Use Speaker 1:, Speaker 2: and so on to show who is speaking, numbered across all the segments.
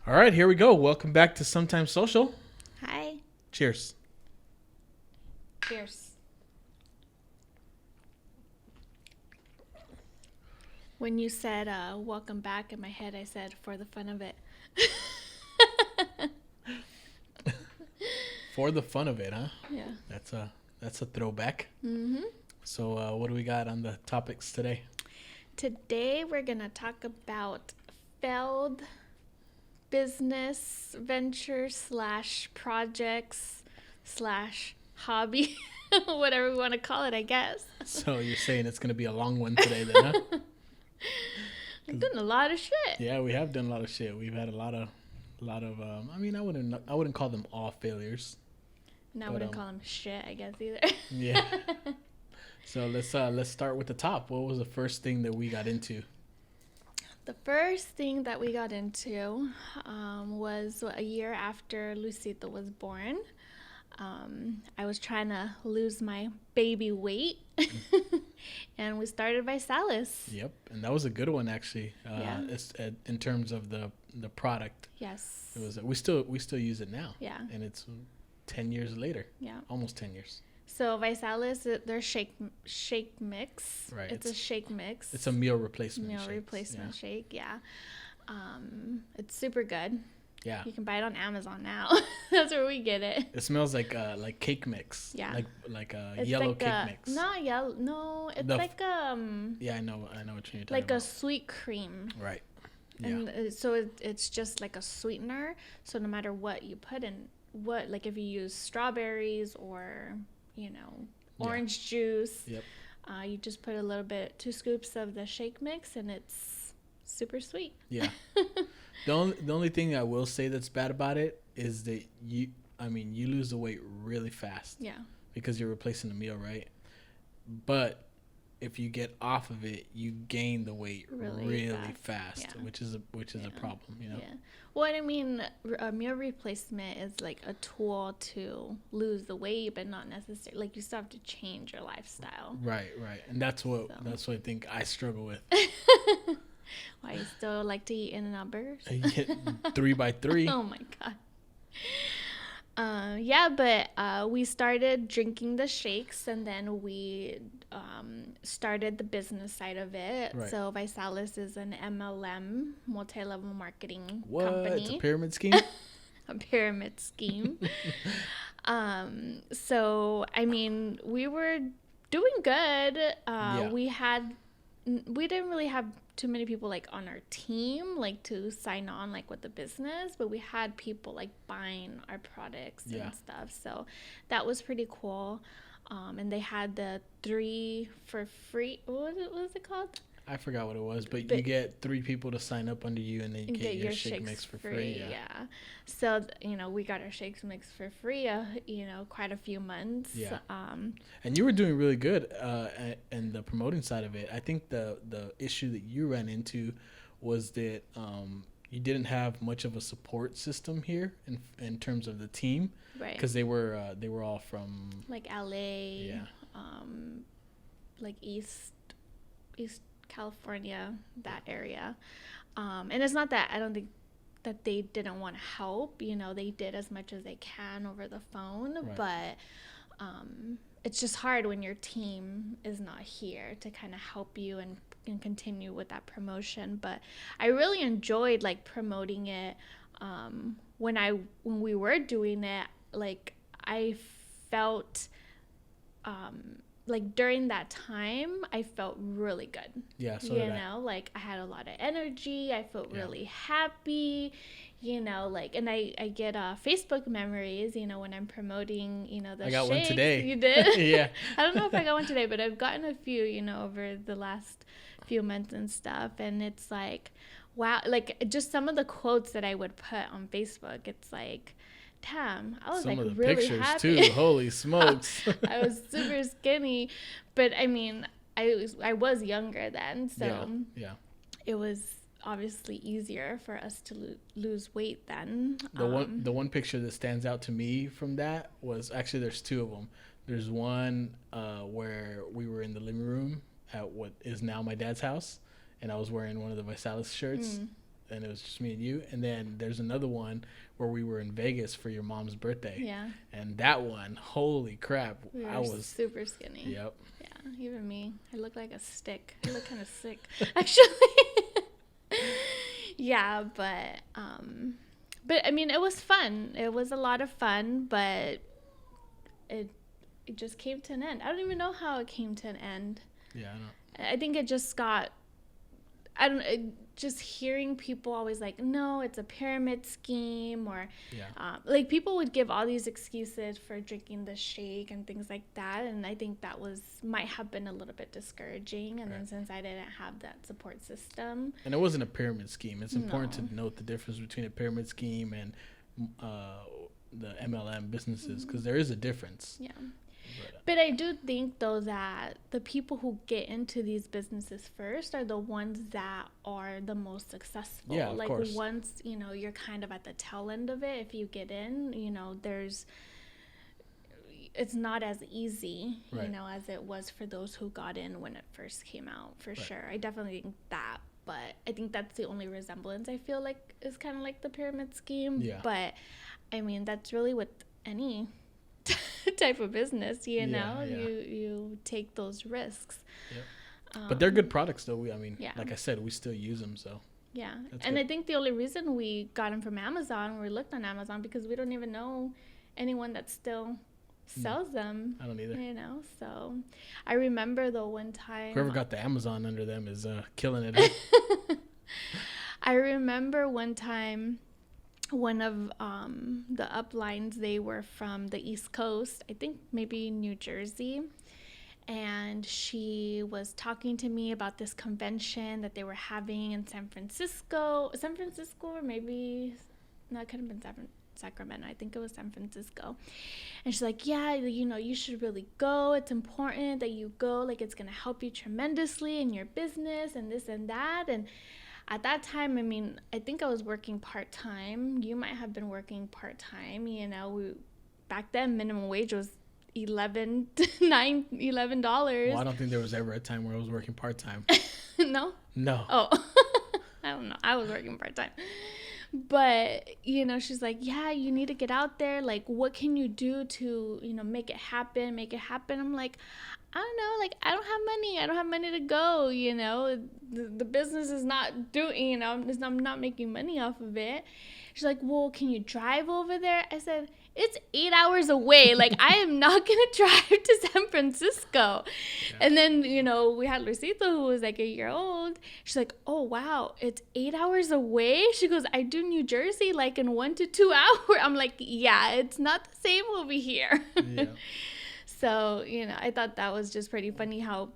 Speaker 1: All right, here we go. Welcome back to Sometimes Social.
Speaker 2: Hi.
Speaker 1: Cheers.
Speaker 2: Cheers. When you said welcome back, in my head I said for the fun of it.
Speaker 1: For the fun of it, huh?
Speaker 2: Yeah.
Speaker 1: That's a throwback.
Speaker 2: Mm-hmm.
Speaker 1: So what do we got on the topics today?
Speaker 2: Today we're going to talk about failed business ventures / projects / hobby, whatever we want to call it, I guess.
Speaker 1: So you're saying it's going to be a long one today then, huh?
Speaker 2: We've done a lot of shit.
Speaker 1: Yeah, we have done a lot of shit. We've had a lot of I mean, I wouldn't call them all failures.
Speaker 2: And I wouldn't call them shit, I guess, either.
Speaker 1: Yeah. So let's start with the top. What was the first thing that we got into?
Speaker 2: The first thing that we got into was a year after Lucita was born. I was trying to lose my baby weight, and we started Visalis.
Speaker 1: Yep, and that was a good one actually.
Speaker 2: Yeah.
Speaker 1: It's, in terms of the product.
Speaker 2: Yes.
Speaker 1: It was we still use it now.
Speaker 2: Yeah.
Speaker 1: And it's 10 years later.
Speaker 2: Yeah.
Speaker 1: Almost 10 years.
Speaker 2: So Visalis, their shake mix.
Speaker 1: Right.
Speaker 2: It's a shake mix.
Speaker 1: It's a meal replacement.
Speaker 2: Meal
Speaker 1: shakes.
Speaker 2: replacement shake. Yeah. It's super good.
Speaker 1: Yeah.
Speaker 2: You can buy it on Amazon now. That's where we get it.
Speaker 1: It smells like cake mix.
Speaker 2: Yeah.
Speaker 1: Like a
Speaker 2: It's
Speaker 1: yellow
Speaker 2: like
Speaker 1: cake mix.
Speaker 2: Not yellow. No, it's like
Speaker 1: Yeah, I know what you're talking
Speaker 2: like
Speaker 1: about.
Speaker 2: a sweet cream.
Speaker 1: Right. Yeah.
Speaker 2: And so it's just like a sweetener. So no matter what you put in, like if you use strawberries or orange juice,
Speaker 1: Yep.
Speaker 2: You just put a little bit, 2 scoops of the shake mix, and it's super sweet.
Speaker 1: Yeah. The only thing I will say that's bad about it is that you lose the weight really fast.
Speaker 2: Yeah.
Speaker 1: Because you're replacing the meal, right? But if you get off of it, you gain the weight really fast,
Speaker 2: Yeah.
Speaker 1: which is a problem, you know.
Speaker 2: Yeah. Well, I mean, a meal replacement is like a tool to lose the weight, but not necessarily. Like you still have to change your lifestyle.
Speaker 1: Right, and that's what I think I struggle with.
Speaker 2: Why you still like to eat In-N-Out burgers?
Speaker 1: 3 by 3.
Speaker 2: Oh my god. Yeah, but we started drinking the shakes, and then we started the business side of it.
Speaker 1: Right.
Speaker 2: So Visalis is an MLM, multi-level marketing
Speaker 1: What?
Speaker 2: company.
Speaker 1: It's a pyramid scheme?
Speaker 2: A pyramid scheme. So I mean, we were doing good.
Speaker 1: Yeah.
Speaker 2: We didn't really have too many people like on our team like to sign on like with the business, but we had people like buying our products and stuff. So that was pretty cool. And they had the 3 for free. What was it called?
Speaker 1: I forgot what it was, but you get 3 people to sign up under you, and then you get your shake mix for free.
Speaker 2: Yeah. So we got our shakes mix for free. Quite a few months.
Speaker 1: Yeah. And you were doing really good in the promoting side of it. I think the issue that you ran into was that you didn't have much of a support system here in terms of the team,
Speaker 2: right?
Speaker 1: Because they were all from
Speaker 2: like LA,
Speaker 1: yeah,
Speaker 2: like East California, that area. And it's not that I don't think that they didn't want to help. They did as much as they can over the phone,
Speaker 1: right.
Speaker 2: But it's just hard when your team is not here to kind of help you and continue with that promotion. But I really enjoyed like promoting it. When we were doing it, like I felt like during that time I felt really good.
Speaker 1: Yeah, so
Speaker 2: like I had a lot of energy. I felt really happy, like, and I get Facebook memories, when I'm promoting, the
Speaker 1: I got
Speaker 2: shakes.
Speaker 1: one today.
Speaker 2: You did?
Speaker 1: Yeah.
Speaker 2: I don't know if I got one today, but I've gotten a few, over the last few months and stuff. And it's like, wow, like just some of the quotes that I would put on Facebook, it's like, damn, I was
Speaker 1: some
Speaker 2: like
Speaker 1: of the
Speaker 2: really
Speaker 1: pictures
Speaker 2: happy.
Speaker 1: too. Holy smokes!
Speaker 2: I was super skinny, but I mean, I was younger then, so
Speaker 1: yeah.
Speaker 2: It was obviously easier for us to lose weight then.
Speaker 1: The one picture that stands out to me from that was actually there's 2 of them. There's one where we were in the living room at what is now my dad's house, and I was wearing one of the Visalis shirts. and it was just me and you. And then there's another one where we were in Vegas for your mom's birthday.
Speaker 2: Yeah.
Speaker 1: And that one, holy crap,
Speaker 2: I was super skinny.
Speaker 1: Yep.
Speaker 2: Yeah, even me. I look like a stick. I look kind of sick, actually. Yeah, but I mean, it was fun. It was a lot of fun, but it just came to an end. I don't even know how it came to an end.
Speaker 1: Yeah, I know.
Speaker 2: I think it just got, just hearing people always like, no, it's a pyramid scheme, or like people would give all these excuses for drinking the shake and things like that. And I think that might have been a little bit discouraging. And then since I didn't have that support system.
Speaker 1: And it wasn't a pyramid scheme. It's important to note the difference between a pyramid scheme and the MLM businesses, because there is a difference.
Speaker 2: Yeah. But I do think, though, that the people who get into these businesses first are the ones that are the most successful.
Speaker 1: Yeah, of course.
Speaker 2: Once, you're kind of at the tail end of it, if you get in, it's not as easy, as it was for those who got in when it first came out, for sure. I definitely think that. But I think that's the only resemblance I feel like is kind of like the pyramid scheme. Yeah. But, I mean, that's really with any type of business, you take those risks. Yep.
Speaker 1: But they're good products, though. Like I said, we still use them, so
Speaker 2: yeah. And good. I think the only reason we got them from Amazon, we looked on Amazon, because we don't even know anyone that still sells them.
Speaker 1: I don't either.
Speaker 2: So I remember though one time,
Speaker 1: whoever got the Amazon under them is killing it.
Speaker 2: I remember one time, one of the uplines, they were from the East Coast, I think maybe New Jersey, and she was talking to me about this convention that they were having in San Francisco, or maybe, no, it could have been Sacramento. I think it was San Francisco. And she's like, yeah, you should really go. It's important that you go. Like, it's going to help you tremendously in your business and this and that. And at that time, I think I was working part-time. You might have been working part-time. Back then, minimum wage was $11.
Speaker 1: Well, I don't think there was ever a time where I was working part-time.
Speaker 2: No?
Speaker 1: No.
Speaker 2: Oh, I don't know. I was working part-time. But, she's like, yeah, you need to get out there. Like, what can you do to, make it happen? I'm like, I don't know. Like, I don't have money to go, The business is not doing, I'm not making money off of it. She's like, well, can you drive over there? I said, it's 8 hours away. Like, I am not going to drive to San Francisco. Yeah. And then, we had Lucito, who was like 8 years old. She's like, oh, wow, it's 8 hours away? She goes, I do New Jersey like in 1 to 2 hours. I'm like, yeah, it's not the same over here. Yeah. So, I thought that was just pretty funny how,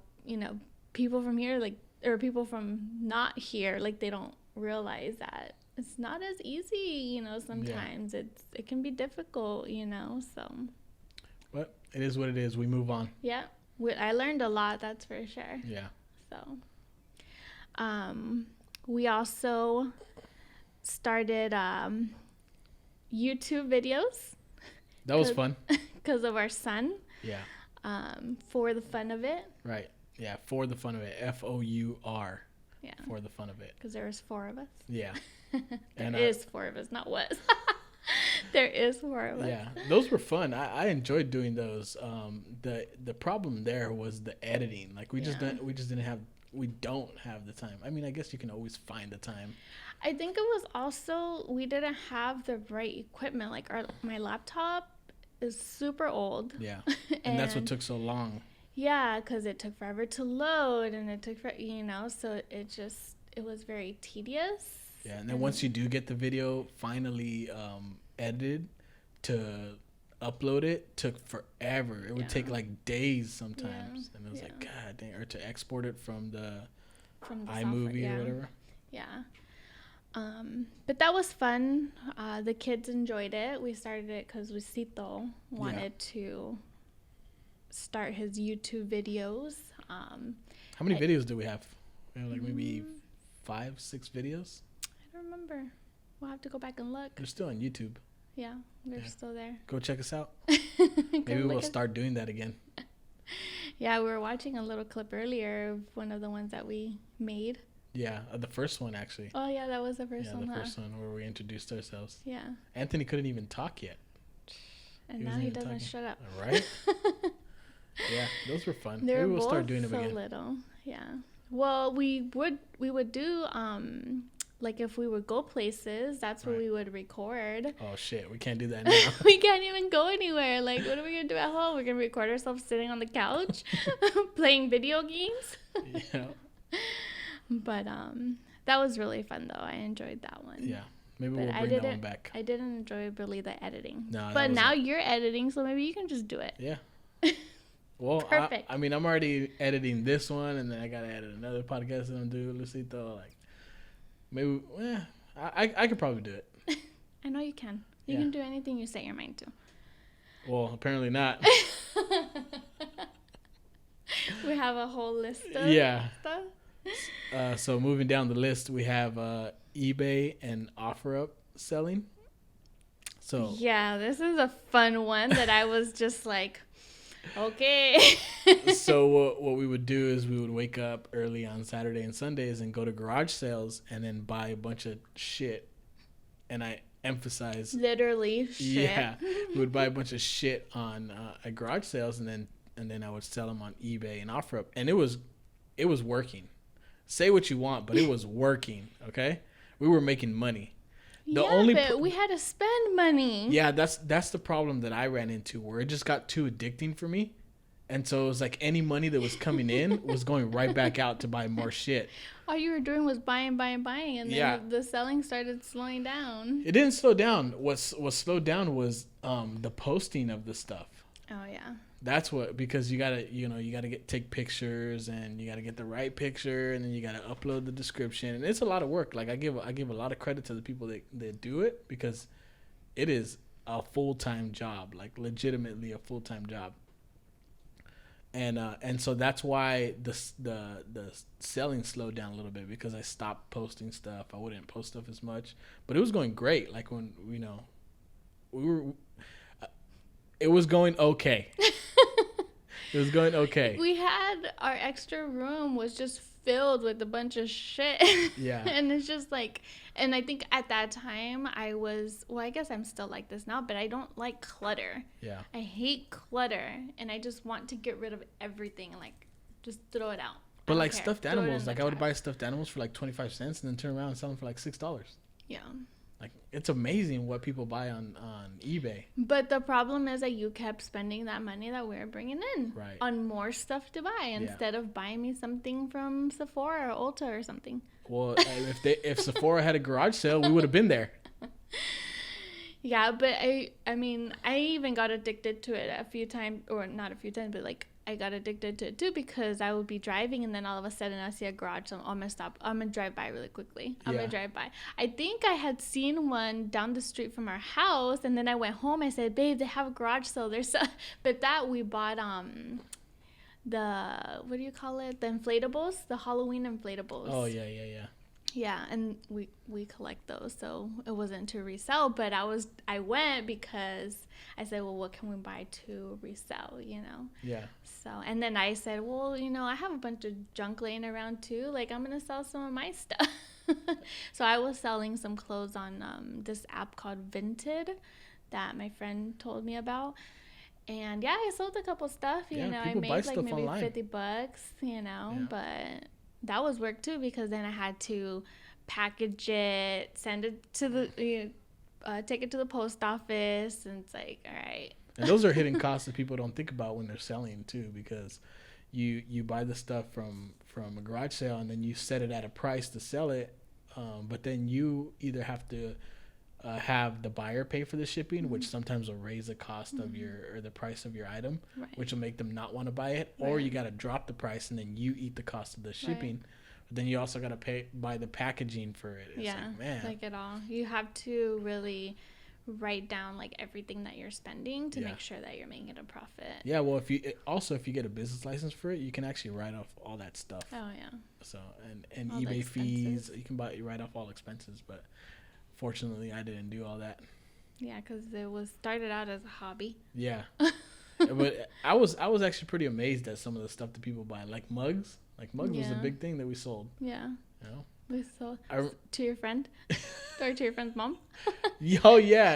Speaker 2: people from here, like, or people from not here, like, they don't realize that it's not as easy, sometimes. It can be difficult, so.
Speaker 1: But it is what it is. We move on. Yeah.
Speaker 2: I learned a lot, that's for sure.
Speaker 1: Yeah.
Speaker 2: So, we also started YouTube videos.
Speaker 1: That was fun.
Speaker 2: Because of our son.
Speaker 1: Yeah.
Speaker 2: For the fun of it.
Speaker 1: Right. Yeah, for the fun of it. FOUR.
Speaker 2: Yeah.
Speaker 1: For the fun of it.
Speaker 2: Because there was 4 of us.
Speaker 1: Yeah.
Speaker 2: There is 4 of us, not was. There is 4 of us.
Speaker 1: Yeah, those were fun. I enjoyed doing those. The problem there was the editing. Like we don't have the time. I guess you can always find the time.
Speaker 2: I think it was also we didn't have the right equipment. Like my laptop is super old.
Speaker 1: Yeah. And that's what took so long.
Speaker 2: Yeah, because it took forever to load, and it took so it was very tedious.
Speaker 1: Yeah, and then once you do get the video finally edited, to upload it took forever. It would take like days sometimes. Yeah. And it was like, God dang, or to export it from the iMovie or whatever.
Speaker 2: Yeah. But that was fun. The kids enjoyed it. We started it because Lucito wanted to start his YouTube videos.
Speaker 1: How many videos do we have? We have like maybe 5, 6 videos.
Speaker 2: I don't remember. We'll have to go back and look.
Speaker 1: They're still on YouTube.
Speaker 2: Yeah, they're still there.
Speaker 1: Go check us out. Maybe we'll start doing that again.
Speaker 2: Yeah, we were watching a little clip earlier of one of the ones that we made.
Speaker 1: Yeah, the first one actually.
Speaker 2: Oh yeah, that was the first one.
Speaker 1: The first one where we introduced ourselves.
Speaker 2: Yeah.
Speaker 1: Anthony couldn't even talk yet.
Speaker 2: And now he doesn't shut up.
Speaker 1: Right? Yeah, those were fun.
Speaker 2: Maybe
Speaker 1: we'll start doing them again.
Speaker 2: So little. Yeah. Well, we would do like if we would go places, that's where we would record.
Speaker 1: Oh shit, we can't do that now.
Speaker 2: We can't even go anywhere. Like, what are we gonna do at home? We're gonna record ourselves sitting on the couch, playing video games.
Speaker 1: Yeah.
Speaker 2: But that was really fun though. I enjoyed that one.
Speaker 1: Yeah. Maybe we'll bring that one back.
Speaker 2: I didn't enjoy really the editing.
Speaker 1: No,
Speaker 2: but now you're editing, so maybe you can just do it.
Speaker 1: Yeah. Well, perfect. I mean, I'm already editing this one, and then I gotta edit another podcast that I'm doing, Lucito. Like, maybe, I could probably do it.
Speaker 2: I know you can. You can do anything you set your mind to.
Speaker 1: Well, apparently not.
Speaker 2: We have a whole list of stuff.
Speaker 1: So moving down the list, we have eBay and OfferUp selling. So
Speaker 2: yeah, this is a fun one that I was just like, okay.
Speaker 1: So what we would do is we would wake up early on Saturday and Sundays and go to garage sales and then buy a bunch of shit. And I emphasize
Speaker 2: literally shit.
Speaker 1: Yeah, we would buy a bunch of shit on at garage sales, and then I would sell them on eBay and OfferUp, and it was working. Say what you want, but it was working. Okay, we were making money.
Speaker 2: But we had to spend money.
Speaker 1: Yeah, that's the problem that I ran into, where it just got too addicting for me. And so it was like any money that was coming in was going right back out to buy more shit.
Speaker 2: All you were doing was buying. And then the selling started slowing down.
Speaker 1: It didn't slow down. What slowed down was the posting of the stuff.
Speaker 2: Oh, yeah.
Speaker 1: That's what, because you gotta take pictures, and you gotta get the right picture, and then you gotta upload the description, and it's a lot of work. Like I give a lot of credit to the people that do it, because it is a full-time job, like legitimately a full-time job. And so that's why the selling slowed down a little bit, because I stopped posting stuff. I wouldn't post stuff as much, but it was going great. Like when it was going okay. It was going okay.
Speaker 2: We had our extra room was just filled with a bunch of shit.
Speaker 1: Yeah.
Speaker 2: And it's just like, and I think at that time I guess I'm still like this now, but I don't like clutter.
Speaker 1: Yeah.
Speaker 2: I hate clutter, and I just want to get rid of everything and like just throw it out.
Speaker 1: But like stuffed animals, like I would buy stuffed animals for like 25 cents and then turn around and sell them for like $6.
Speaker 2: Yeah.
Speaker 1: Like, it's amazing what people buy on eBay.
Speaker 2: But the problem is that you kept spending that money that we were bringing in on more stuff to buy instead of buying me something from Sephora or Ulta or something.
Speaker 1: Well, if Sephora had a garage sale, we would have been there.
Speaker 2: Yeah, but I mean, I even got addicted to it a few times, or not a few times, but like I got addicted to it too, because I would be driving and then all of a sudden I see a garage, so I'm gonna stop. I'm gonna drive by really quickly. I'm gonna drive by. I think I had seen one down the street from our house, and then I went home. I said, "Babe, they have a garage sale." But that we bought the, what do you call it? The inflatables, the Halloween inflatables.
Speaker 1: Oh yeah.
Speaker 2: Yeah, and we collect those, so it wasn't to resell, but I went because I said, well, what can we buy to resell, you know?
Speaker 1: Yeah.
Speaker 2: So, and then I said, well, you know, I have a bunch of junk laying around too. Like, I'm going to sell some of my stuff. So I was selling some clothes on this app called Vinted that my friend told me about. And yeah, I sold a couple stuff, you know, I made like maybe online. $50, you know, but that was work too, because then I had to package it, send it to take it to the post office, and it's like, all right.
Speaker 1: And those are hidden costs that people don't think about when they're selling too, because you buy the stuff from a garage sale, and then you set it at a price to sell it, but then you either have to have the buyer pay for the shipping, which sometimes will raise the cost of the price of your item, which will make them not want to buy it, or you got to drop the price and then you eat the cost of the shipping. But then you also got to buy the packaging for it. It's like, man,
Speaker 2: like it all. You have to really write down like everything that you're spending to make sure that you're making a profit.
Speaker 1: Yeah, well, if you get a business license for it, you can actually write off all that stuff.
Speaker 2: Oh yeah.
Speaker 1: So and eBay fees, you can write off all expenses, but fortunately, I didn't do all that.
Speaker 2: Yeah, because it was started out as a hobby.
Speaker 1: Yeah, but I was actually pretty amazed at some of the stuff that people buy, like mugs. Like mugs was a big thing that we sold.
Speaker 2: Yeah.
Speaker 1: You know?
Speaker 2: We sold to your friend or to your friend's mom.
Speaker 1: Oh yeah.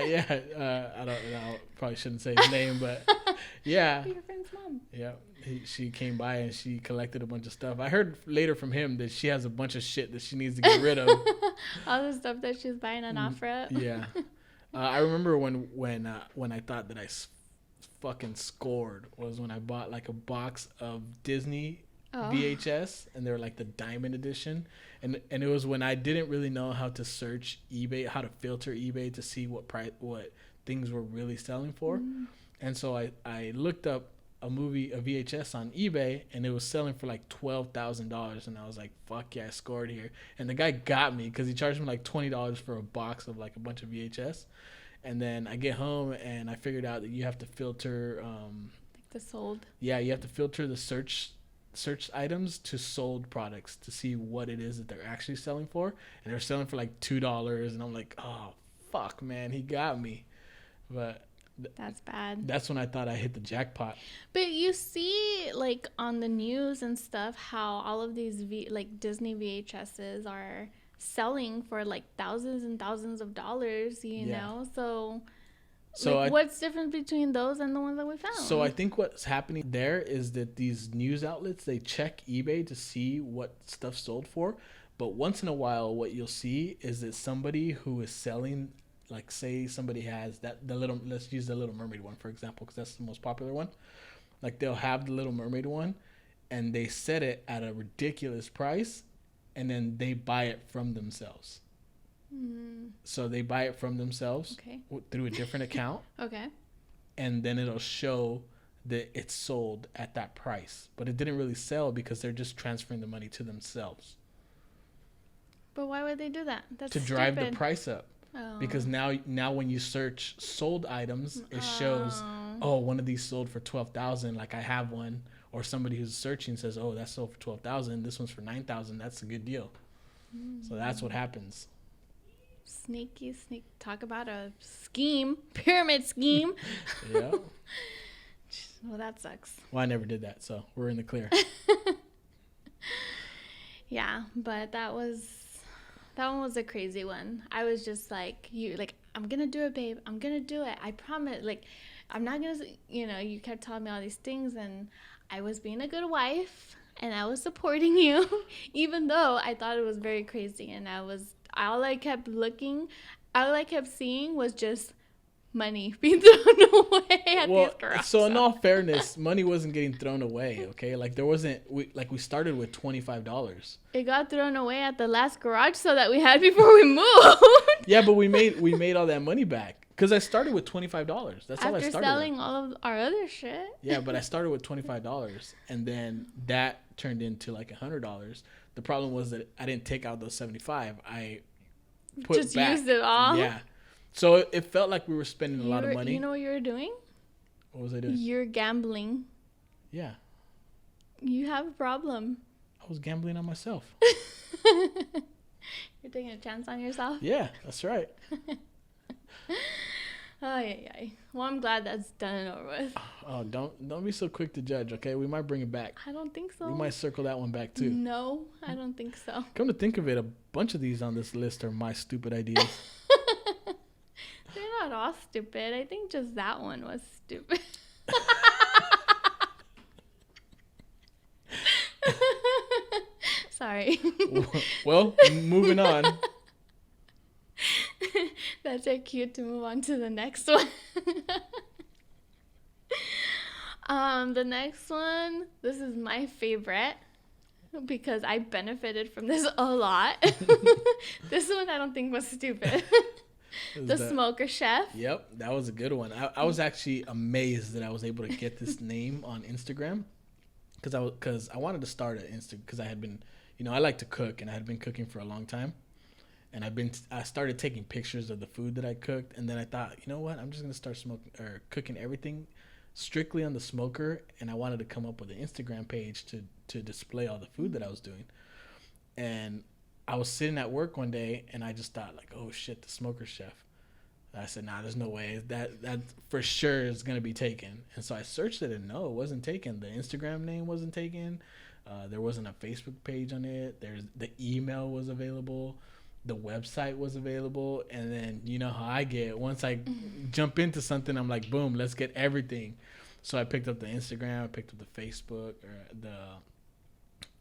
Speaker 1: I don't know. Probably shouldn't say his name, but yeah.
Speaker 2: To your friend's mom.
Speaker 1: Yeah. She came by and she collected a bunch of stuff. I heard later from him that she has a bunch of shit that she needs to get rid of.
Speaker 2: All the stuff that she's buying on OfferUp.
Speaker 1: Yeah. I remember when I thought that I fucking scored was when I bought like a box of Disney VHS, and they were like the diamond edition, and it was when I didn't really know how to search eBay, how to filter eBay to see what things were really selling for. And so I looked up a VHS on eBay, and it was selling for like $12,000, and I was like, fuck yeah, I scored here. And the guy got me because he charged me like $20 for a box of like a bunch of VHS. And then I get home and I figured out that you have to filter
Speaker 2: the sold.
Speaker 1: Yeah, you have to filter the search items to sold products to see what it is that they're actually selling for. And they're selling for like $2, and I'm like, oh fuck, man, he got me. But
Speaker 2: that's bad.
Speaker 1: That's when I thought I hit the jackpot.
Speaker 2: But you see, like on the news and stuff, how all of these like Disney VHSs are selling for like thousands and thousands of dollars, you know? So like, what's different between those and the ones that we found?
Speaker 1: So I think what's happening there is that these news outlets, they check eBay to see what stuff sold for. But once in a while, what you'll see is that somebody who is selling, like say somebody has let's use the Little Mermaid one, for example, because that's the most popular one. Like they'll have the Little Mermaid one and they set it at a ridiculous price, and then they buy it from themselves. So they buy it from themselves through a different account. And then it'll show that it's sold at that price. But it didn't really sell because they're just transferring the money to themselves.
Speaker 2: But why would they do that? That's
Speaker 1: to drive the price up. Because now when you search sold items, it shows, one of these sold for $12,000, like I have one. Or somebody who's searching says, oh, that's sold for $12,000. This one's for $9,000. That's a good deal. So that's what happens.
Speaker 2: Sneaky. Talk about a scheme. Pyramid scheme.
Speaker 1: Yeah.
Speaker 2: Well, that sucks.
Speaker 1: Well, I never did that, so we're in the clear.
Speaker 2: Yeah, but that one was a crazy one. I was just like, I'm going to do it, babe. I'm going to do it. I promise. Like, I'm not going to, you kept telling me all these things, and I was being a good wife, and I was supporting you, even though I thought it was very crazy. And all I kept seeing was just money being thrown away at these garage
Speaker 1: so in all fairness, money wasn't getting thrown away, okay? Like there wasn't, we started with $25.
Speaker 2: It got thrown away at the last garage sale that we had before we moved.
Speaker 1: Yeah, but we made all that money back. Because I started with $25. That's all I started with.
Speaker 2: After selling all of our other shit.
Speaker 1: Yeah, but I started with $25. And then that turned into like $100. The problem was that I didn't take out those $75. I
Speaker 2: just used it all?
Speaker 1: Yeah. So it felt like we were spending a lot of money.
Speaker 2: You know what you were doing?
Speaker 1: What was I doing?
Speaker 2: You're gambling.
Speaker 1: Yeah.
Speaker 2: You have a problem.
Speaker 1: I was gambling on myself.
Speaker 2: You're taking a chance on yourself?
Speaker 1: Yeah, that's right.
Speaker 2: Ay. Well, I'm glad that's done and over with.
Speaker 1: Oh, don't be so quick to judge, okay? We might bring it back.
Speaker 2: I don't think so.
Speaker 1: We might circle that one back too.
Speaker 2: No, I don't think so.
Speaker 1: Come to think of it, a bunch of these on this list are my stupid ideas.
Speaker 2: They're not all stupid. I think just that one was stupid. Sorry.
Speaker 1: Well, moving on.
Speaker 2: That's our cue to move on to the next one. The next one, this is my favorite because I benefited from this a lot. This one I don't think was stupid. The Smoker Chef. Yep,
Speaker 1: that was a good one. I was actually amazed that I was able to get this name on Instagram because I wanted to start an Insta because I had been, I like to cook and I had been cooking for a long time. And I started taking pictures of the food that I cooked, and then I thought, you know what? I'm just gonna start cooking everything strictly on the smoker, and I wanted to come up with an Instagram page to display all the food that I was doing. And I was sitting at work one day, and I just thought, like, oh shit, the Smoker Chef. And I said, nah, there's no way that for sure is gonna be taken. And so I searched it, and no, it wasn't taken. The Instagram name wasn't taken. There wasn't a Facebook page on it. The email was available, the website was available, and then you know how I get. Once I jump into something, I'm like, boom, let's get everything. So I picked up the Instagram, I picked up the Facebook,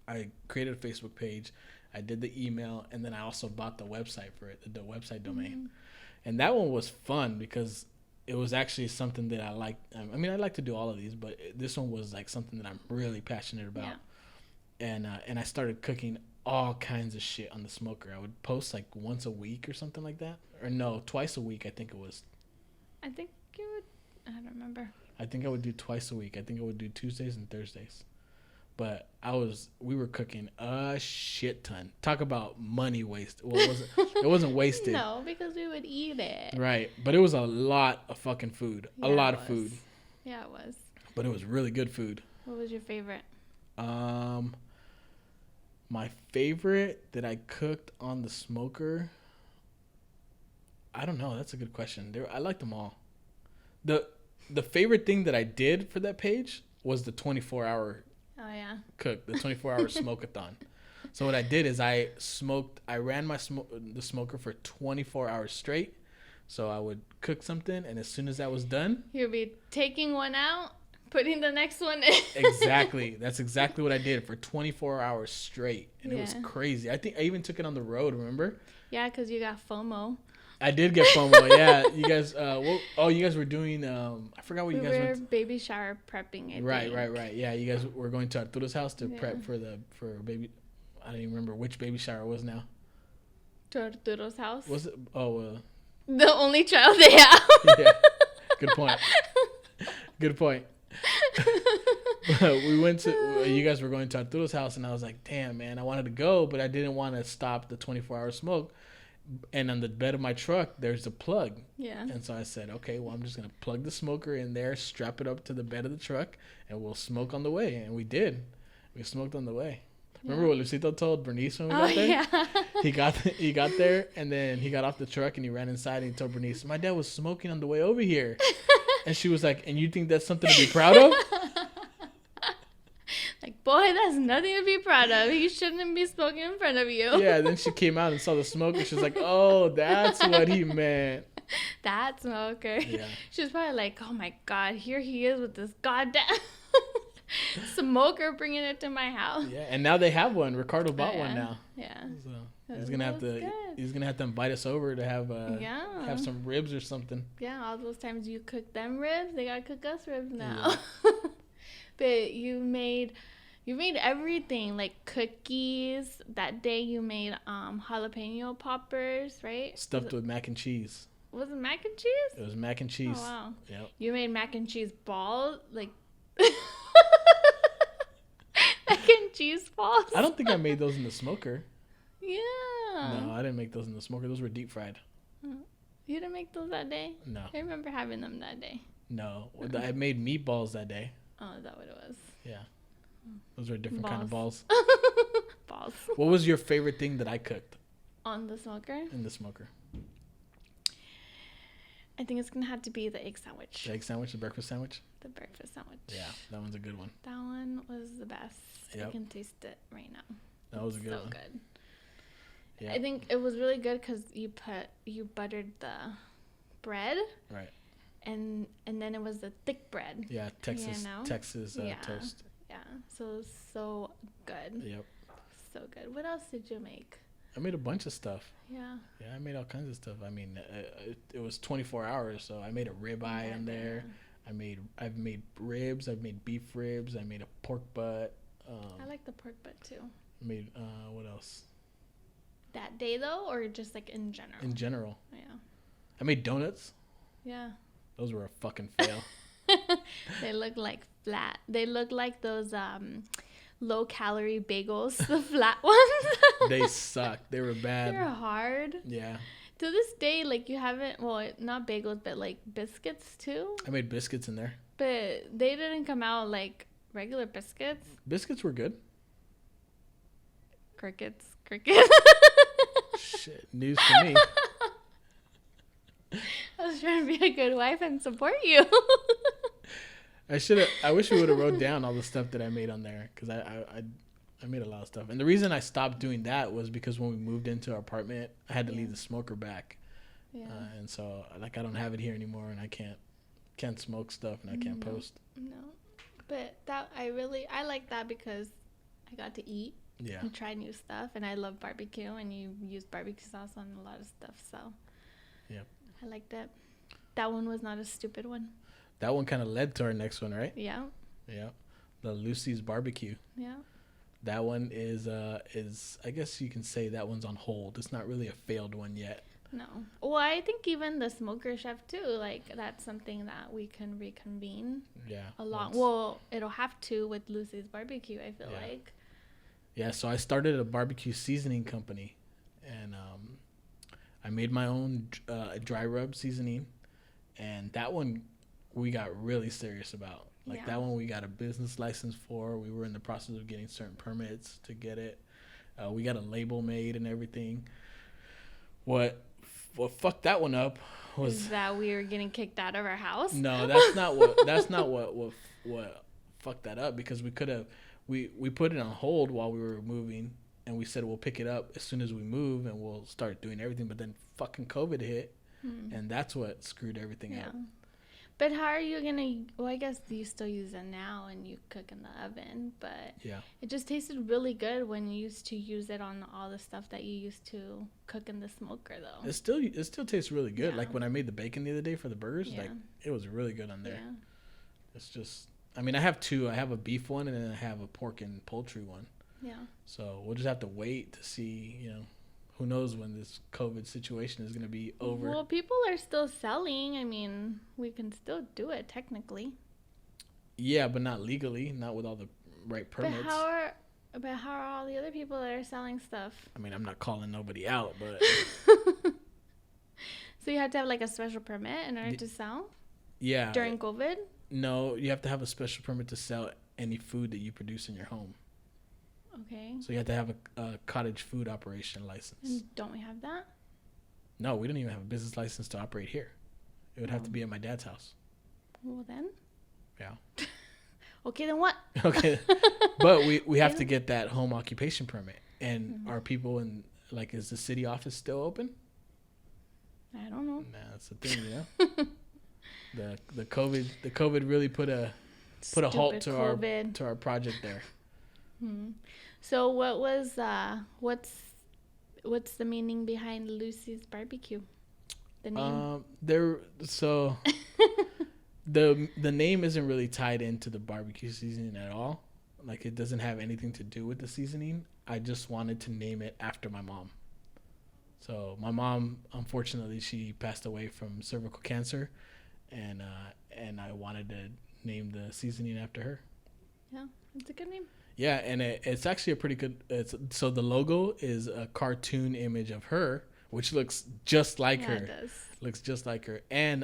Speaker 1: I created a Facebook page, I did the email, and then I also bought the website for it, the website domain. And that one was fun because it was actually something that I like. I mean, I like to do all of these, but this one was like something that I'm really passionate about. Yeah. And I started cooking all kinds of shit on the smoker. I would post like once a week or something like that, or no, twice a week. I think it was.
Speaker 2: I think you would. I don't remember.
Speaker 1: I think I would do twice a week. I think I would do Tuesdays and Thursdays. But we were cooking a shit ton. Talk about money waste. Well, it wasn't wasted.
Speaker 2: No, because we would eat it.
Speaker 1: Right. But it was a lot of fucking food. Yeah, a lot of food.
Speaker 2: Yeah, it was.
Speaker 1: But it was really good food.
Speaker 2: What was your favorite?
Speaker 1: My favorite that I cooked on the smoker, I don't know. That's a good question. I liked them all. The favorite thing that I did for that page was the 24-hour cook, the 24-hour smoke-a-thon. So what I did is I ran the smoker for 24 hours straight. So I would cook something, and as soon as that was done,
Speaker 2: you'd be taking one out, putting the next one in.
Speaker 1: Exactly. That's exactly what I did for 24 hours straight. And it was crazy. I think I even took it on the road, remember?
Speaker 2: Yeah, because you got FOMO.
Speaker 1: I did get FOMO, yeah. You guys, you guys were doing, I forgot what you guys were.
Speaker 2: We were baby shower prepping,
Speaker 1: Right. Yeah, you guys were going to Arturo's house to prep for baby, I don't even remember which baby shower it was now.
Speaker 2: To Arturo's house?
Speaker 1: Was it,
Speaker 2: the only child they have.
Speaker 1: Yeah, good point. Good point. We went to, you guys were going to Arturo's house, and I was like, damn, man, I wanted to go, but I didn't want to stop the 24-hour smoke. And on the bed of my truck, there's a plug. Yeah. And so I said, okay, well, I'm just going to plug the smoker in there, strap it up to the bed of the truck, and we'll smoke on the way. And we did. We smoked on the way. Yeah. Remember what Lucito told Bernice when we got there? Yeah. He got there, and then he got off the truck, and he ran inside, and he told Bernice, my dad was smoking on the way over here. And she was like, and you think that's something to be proud of?
Speaker 2: Like, boy, that's nothing to be proud of. He shouldn't be smoking in front of you.
Speaker 1: Yeah, then she came out and saw the smoke, and she was like, oh, that's what he meant.
Speaker 2: That smoker. Yeah. She was probably like, oh, my God, here he is with this goddamn smoker bringing it to my house.
Speaker 1: Yeah, and now they have one. Ricardo bought one now.
Speaker 2: Yeah.
Speaker 1: So he's gonna have to invite us over to have some ribs or something.
Speaker 2: Yeah, all those times you cook them ribs, they gotta cook us ribs now. Yeah. But you made everything, like cookies. That day you made jalapeno poppers, right?
Speaker 1: Stuffed with mac and cheese.
Speaker 2: Was it mac and cheese?
Speaker 1: It was mac and cheese.
Speaker 2: Oh, wow. Yep. You made mac and cheese balls, like mac and cheese balls.
Speaker 1: I don't think I made those in the smoker.
Speaker 2: Yeah.
Speaker 1: No, I didn't make those in the smoker. Those were deep fried.
Speaker 2: You didn't make those that day?
Speaker 1: No.
Speaker 2: I remember having them that day.
Speaker 1: No. I made meatballs that day.
Speaker 2: Oh, is that what it was?
Speaker 1: Yeah. Those were different kind of balls.
Speaker 2: Balls.
Speaker 1: What was your favorite thing that I cooked?
Speaker 2: On the smoker?
Speaker 1: In the smoker.
Speaker 2: I think it's going to have to be the egg sandwich.
Speaker 1: The egg sandwich, the breakfast sandwich?
Speaker 2: The breakfast sandwich.
Speaker 1: Yeah, that one's a good one.
Speaker 2: That one was the best.
Speaker 1: Yep.
Speaker 2: I can taste it right now.
Speaker 1: That was a good one.
Speaker 2: So good.
Speaker 1: Yeah.
Speaker 2: I think it was really good because you buttered the bread.
Speaker 1: Right.
Speaker 2: And then it was the thick bread.
Speaker 1: Yeah, Texas toast.
Speaker 2: Yeah, so good.
Speaker 1: Yep.
Speaker 2: So good. What else did you make?
Speaker 1: I made a bunch of stuff.
Speaker 2: Yeah.
Speaker 1: Yeah, I made all kinds of stuff. I mean, it was 24 hours, so I made a ribeye in there. I've made ribs. I've made beef ribs. I made a pork butt.
Speaker 2: I like the pork butt too.
Speaker 1: I made what else?
Speaker 2: That day though, or just like in general?
Speaker 1: In general.
Speaker 2: Yeah.
Speaker 1: I made donuts.
Speaker 2: Yeah.
Speaker 1: Those were a fucking fail.
Speaker 2: They look like flat. They look like those low-calorie bagels, the flat ones.
Speaker 1: They sucked. They were bad.
Speaker 2: They're hard.
Speaker 1: Yeah.
Speaker 2: To this day, like you haven't, well, not bagels, but like biscuits too.
Speaker 1: I made biscuits in there.
Speaker 2: But they didn't come out like regular biscuits.
Speaker 1: Biscuits were good.
Speaker 2: Crickets.
Speaker 1: Shit, news to me.
Speaker 2: I was trying to be a good wife and support you.
Speaker 1: I wish we would have wrote down all the stuff that I made on there, because I made a lot of stuff. And the reason I stopped doing that was because when we moved into our apartment, I had to leave the smoker back. Yeah. And so like I don't have it here anymore, and I can't smoke stuff, and I can't post.
Speaker 2: No. But that I like that because I got to eat and try new stuff, and I love barbecue, and you use barbecue sauce on a lot of stuff, so yeah, I liked it. That one was not a stupid one.
Speaker 1: That one kind of led to our next one, right?
Speaker 2: Yeah.
Speaker 1: Yeah. The Lucy's barbecue.
Speaker 2: Yeah.
Speaker 1: That one is I guess you can say that one's on hold. It's not really a failed one yet.
Speaker 2: No. Well, I think even the smoker chef too, like that's something that we can reconvene.
Speaker 1: Yeah.
Speaker 2: Well, it'll have to with Lucy's barbecue, I feel like.
Speaker 1: Yeah, so I started a barbecue seasoning company, and I made my own dry rub seasoning, and that one we got really serious about. Like that one we got a business license for. We were in the process of getting certain permits to get it. We got a label made and everything. What fucked that one up was
Speaker 2: that we were getting kicked out of our house.
Speaker 1: No, that's not what fucked that up, because we could have we put it on hold while we were moving, and we said we'll pick it up as soon as we move and we'll start doing everything. But then fucking COVID hit, and that's what screwed everything up.
Speaker 2: But how are you gonna? Well, I guess you still use it now and you cook in the oven, but it just tasted really good when you used to use it on all the stuff that you used to cook in the smoker, though. It
Speaker 1: still tastes really good. Like when I made the bacon the other day for the burgers, like it was really good on there.
Speaker 2: Yeah.
Speaker 1: It's just, I mean, I have two. I have a beef one and then I have a pork and poultry one.
Speaker 2: Yeah.
Speaker 1: So we'll just have to wait to see. Who knows when this COVID situation is going to be over.
Speaker 2: Well, people are still selling. I mean, we can still do it technically.
Speaker 1: Yeah, but not legally, not with all the right permits.
Speaker 2: But how are all the other people that are selling stuff?
Speaker 1: I mean, I'm not calling nobody out, but...
Speaker 2: So you have to have like a special permit in order to sell?
Speaker 1: Yeah.
Speaker 2: During COVID?
Speaker 1: No, you have to have a special permit to sell any food that you produce in your home.
Speaker 2: Okay.
Speaker 1: So you have to have a cottage food operation license.
Speaker 2: And don't we have that?
Speaker 1: No, we don't even have a business license to operate here. It would have to be at my dad's house.
Speaker 2: Well, then.
Speaker 1: Yeah.
Speaker 2: Okay, then what?
Speaker 1: Okay. But we have to get that home occupation permit. And are people in, like, is the city office still open?
Speaker 2: I don't know.
Speaker 1: Nah, that's the thing, The COVID really put a halt to our project there.
Speaker 2: So what was what's the meaning behind Lucy's barbecue? The name.
Speaker 1: The name isn't really tied into the barbecue seasoning at all. Like, it doesn't have anything to do with the seasoning. I just wanted to name it after my mom. So my mom, unfortunately, she passed away from cervical cancer, and I wanted to name the seasoning after her.
Speaker 2: Yeah, it's a good name.
Speaker 1: Yeah, and it's actually a pretty good. So the logo is a cartoon image of her, which looks just like her.
Speaker 2: It does.
Speaker 1: Looks just like her, and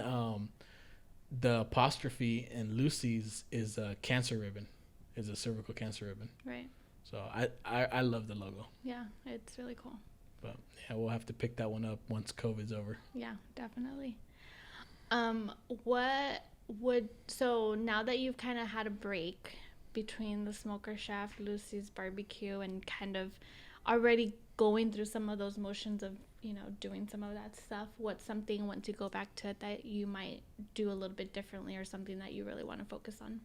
Speaker 1: the apostrophe in Lucy's is a cancer ribbon, is a cervical cancer ribbon.
Speaker 2: Right.
Speaker 1: So I love the logo.
Speaker 2: Yeah, it's really cool.
Speaker 1: But yeah, we'll have to pick that one up once COVID's over.
Speaker 2: Yeah, definitely. So now that you've kind of had a break between the Smoker Chef, Lucy's barbecue, and kind of already going through some of those motions of, doing some of that stuff, what's something once you go back to it that you might do a little bit differently, or something that you really want to focus on?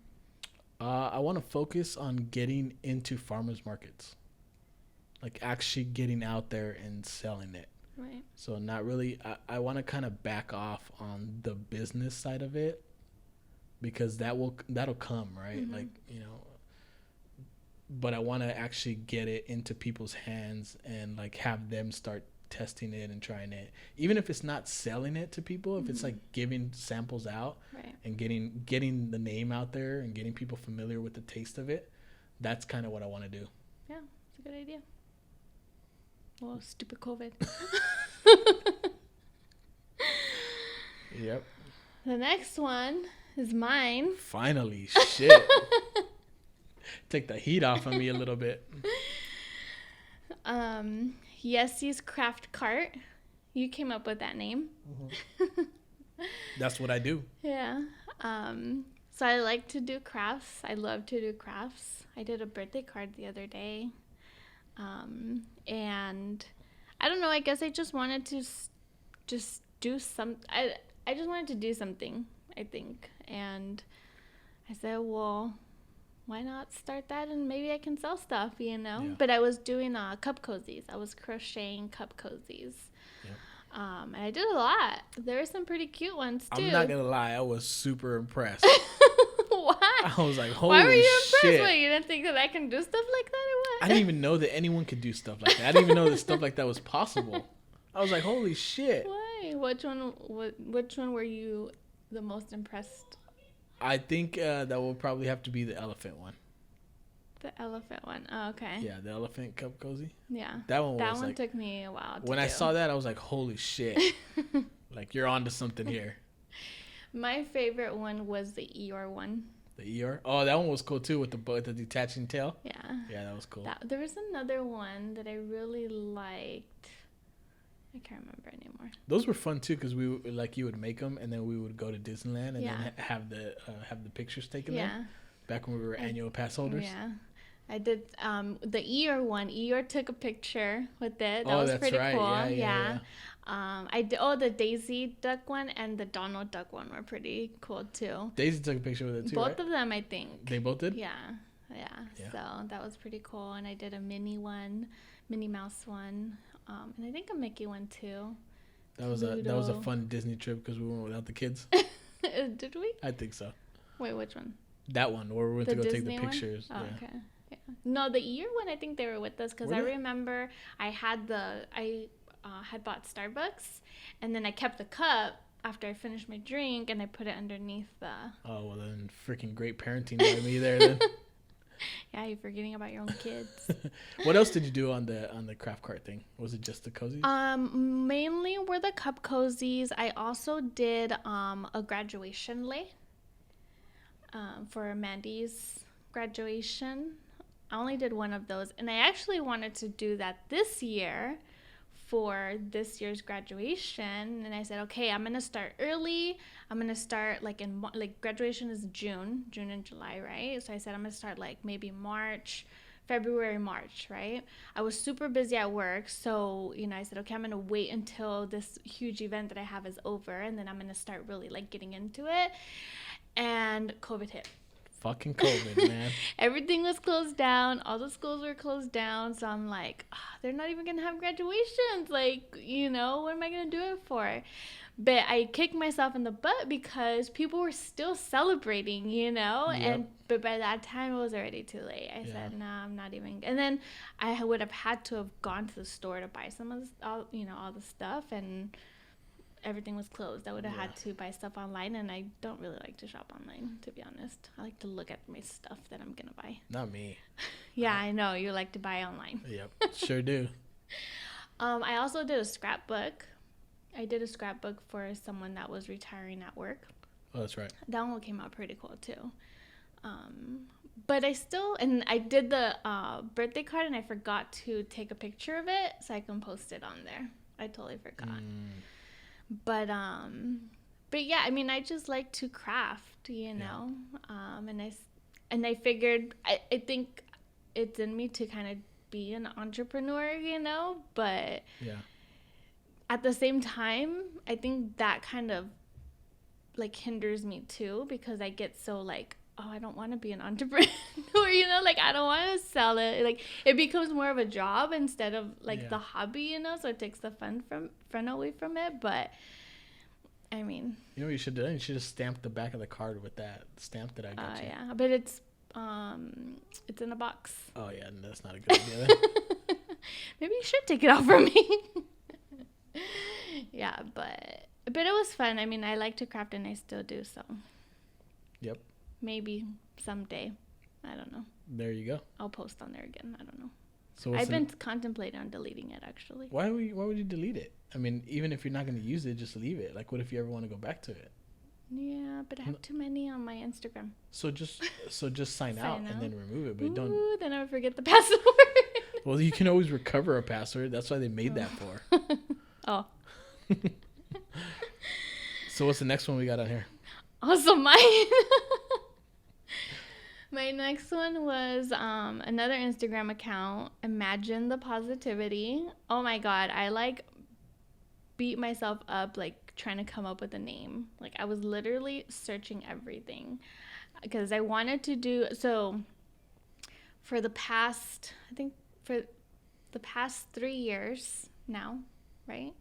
Speaker 1: I want to focus on getting into farmers markets, like actually getting out there and selling it.
Speaker 2: Right.
Speaker 1: So not really, I want to kind of back off on the business side of it, because that'll come, right? Mm-hmm. Like, but I want to actually get it into people's hands and like have them start testing it and trying it, even if it's not selling it to people, if it's like giving samples out,
Speaker 2: right,
Speaker 1: and getting the name out there and getting people familiar with the taste of it. That's kind of what I want to do.
Speaker 2: Yeah, it's a good idea. Well, stupid COVID.
Speaker 1: Yep.
Speaker 2: The next one is mine.
Speaker 1: Finally, shit. Take the heat off of me a little bit.
Speaker 2: Yessie's Craft Cart. You came up with that name.
Speaker 1: Mm-hmm. That's what I do.
Speaker 2: Yeah. So I like to do crafts. I love to do crafts. I did a birthday card the other day. And I don't know, I guess I just wanted to just do I just wanted to do something, I think. And I said, well, why not start that and maybe I can sell stuff, you know? Yeah. But I was doing cup cozies. I was crocheting cup cozies. Yep. And I did a lot. There were some pretty cute ones, too.
Speaker 1: I'm not going to lie. I was super impressed.
Speaker 2: Why?
Speaker 1: I was like, holy shit.
Speaker 2: Why were you impressed? What, you didn't think that I can do stuff like that or what?
Speaker 1: I didn't even know that anyone could do stuff like that. I didn't even know that stuff like that was possible. I was like, holy shit.
Speaker 2: Why? Which one were you the most impressed?
Speaker 1: I think that will probably have to be the elephant one.
Speaker 2: The elephant one. Oh, okay.
Speaker 1: Yeah, the elephant cup cozy.
Speaker 2: Yeah.
Speaker 1: That one
Speaker 2: like, took me a while to
Speaker 1: when
Speaker 2: do.
Speaker 1: I saw that, I was like, holy shit. Like, you're onto something here.
Speaker 2: My favorite one was the Eeyore one.
Speaker 1: The Eeyore? Oh, that one was cool, too, with the detaching tail.
Speaker 2: Yeah.
Speaker 1: Yeah, that was cool.
Speaker 2: There was another one that I really liked. I can't remember anymore.
Speaker 1: Those were fun, too, because you would make them, and then we would go to Disneyland and then have the pictures taken there. Back when we were annual pass holders.
Speaker 2: Yeah. I did the Eeyore one. Eeyore took a picture with it. That was pretty cool. Yeah. I did the Daisy Duck one and the Donald Duck one were pretty cool too.
Speaker 1: Daisy took a picture with it too.
Speaker 2: Both of them, I think.
Speaker 1: They both did?
Speaker 2: Yeah. So that was pretty cool. And I did a Minnie Mouse one, and I think a Mickey one too.
Speaker 1: That was a fun Disney trip because we went without the kids.
Speaker 2: Did we?
Speaker 1: I think so.
Speaker 2: Wait, which one?
Speaker 1: That one where we went to go
Speaker 2: Disney
Speaker 1: take the pictures.
Speaker 2: Oh, yeah. Okay. Yeah. No, the Eeyore one, I think they were with us because I remember I had bought Starbucks and then I kept the cup after I finished my drink and I put it underneath the.
Speaker 1: Oh, well then freaking great parenting by me there then.
Speaker 2: Yeah, you're forgetting about your own kids.
Speaker 1: What else did you do on the craft cart thing? Was it just the cozies?
Speaker 2: Mainly were the cup cozies. I also did a graduation lei. For Mandy's graduation. I only did one of those, and I actually wanted to do that this year for this year's graduation, and I said, okay, I'm gonna start early. I'm gonna start graduation is June and July, right? So I said I'm gonna start maybe February, March, right? I was super busy at work, so I said, okay, I'm gonna wait until this huge event that I have is over, and then I'm gonna start really getting into it. And COVID hit.
Speaker 1: Fucking COVID, man.
Speaker 2: Everything was closed down. All the schools were closed down. So I'm like, they're not even going to have graduations. What am I going to do it for? But I kicked myself in the butt because people were still celebrating, Yep. But by that time, it was already too late. I said, nah, I'm not even. And then I would have had to have gone to the store to buy some of all the stuff. And everything was closed. I would have had to buy stuff online, and I don't really like to shop online, to be honest. I like to look at my stuff that I'm gonna buy.
Speaker 1: Not me.
Speaker 2: Yeah, I know you like to buy online.
Speaker 1: Yep, sure do.
Speaker 2: I also did a scrapbook. I did a scrapbook for someone that was retiring at work.
Speaker 1: Oh, that's right.
Speaker 2: That one came out pretty cool too. But I did the birthday card, and I forgot to take a picture of it so I can post it on there. I totally forgot. But yeah, I mean, I just like to craft, and I figured I think it's in me to kind of be an entrepreneur, but at the same time, I think that kind of hinders me too, because I get so I don't want to be an entrepreneur, I don't want to sell it. It becomes more of a job instead of the hobby, so it takes the fun away from it. But I mean,
Speaker 1: what you should do? You should just stamp the back of the card with that stamp that I got you.
Speaker 2: Yeah, but it's in a box.
Speaker 1: Oh yeah, that's not a good idea then.
Speaker 2: Maybe you should take it out for me. Yeah, but it was fun. I mean, I like to craft and I still do, so.
Speaker 1: Yep.
Speaker 2: Maybe someday. I don't know.
Speaker 1: There you go.
Speaker 2: I'll post on there again. I don't know.
Speaker 1: So
Speaker 2: I've been contemplating on deleting it, actually.
Speaker 1: Why would you delete it? I mean, even if you're not going to use it, just leave it. What if you ever want to go back to it?
Speaker 2: Yeah, but I have too many on my Instagram.
Speaker 1: So just sign out and then remove it, but
Speaker 2: don't. Then I would forget the password.
Speaker 1: Well, you can always recover a password. That's why they made that for.
Speaker 2: Oh.
Speaker 1: So what's the next one we got on here?
Speaker 2: Also mine. My next one was another Instagram account, Imagine the Positivity. Oh my God, I like beat myself up like trying to come up with a name. Like I was literally searching everything because I wanted to do so for the past, I think for the past 3 years now, right?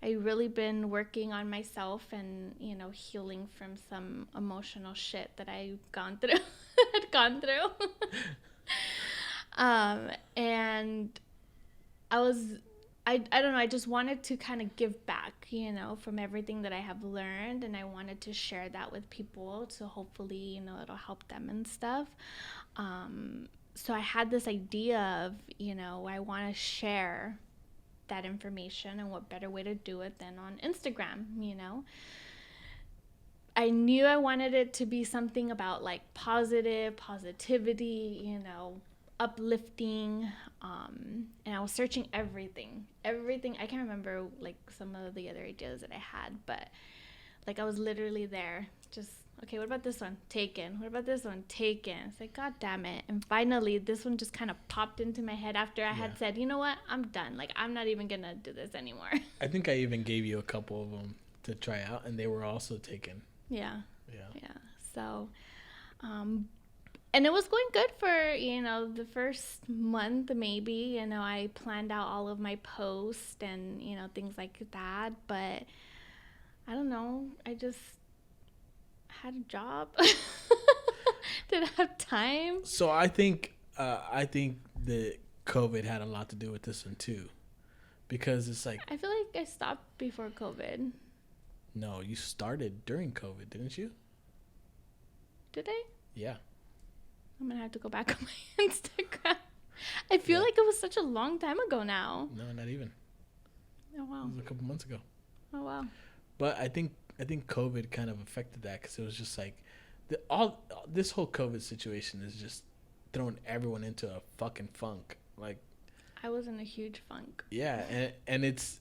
Speaker 2: I really been working on myself and, you know, healing from some emotional shit that I've gone through. had gone through. And I was I don't know, I just wanted to kind of give back, you know, from everything that I have learned, and I wanted to share that with people so hopefully, you know, it'll help them and stuff. So I had this idea of, you know, I want to share that information, and what better way to do it than on Instagram, you know? I knew I wanted it to be something about like positivity, you know, uplifting. And I was searching everything. I can't remember like some of the other ideas that I had, but like I was literally there just, okay, what about this one? Taken. What about this one? Taken. It's like, God damn it. And finally, this one just kind of popped into my head after I had said, you know what? I'm done. Like, I'm not even going to do this anymore.
Speaker 1: I think I even gave you a couple of them to try out, and they were also taken.
Speaker 2: Yeah. So, and it was going good for, you know, the first month maybe. You know, I planned out all of my posts and, you know, things like that. But I don't know. I just had a job. Didn't have time.
Speaker 1: So I think that COVID had a lot to do with this one too, because it's like,
Speaker 2: I feel like I stopped before COVID.
Speaker 1: No, you started during COVID, didn't you?
Speaker 2: Did I?
Speaker 1: Yeah.
Speaker 2: I'm gonna have to go back on my Instagram. I feel like it was such a long time ago now.
Speaker 1: No, not even.
Speaker 2: Oh wow.
Speaker 1: It was a couple months ago.
Speaker 2: Oh wow.
Speaker 1: But I think COVID kind of affected that, because it was just like this whole COVID situation is just throwing everyone into a fucking funk. Like,
Speaker 2: I was in a huge funk.
Speaker 1: Yeah, and it's,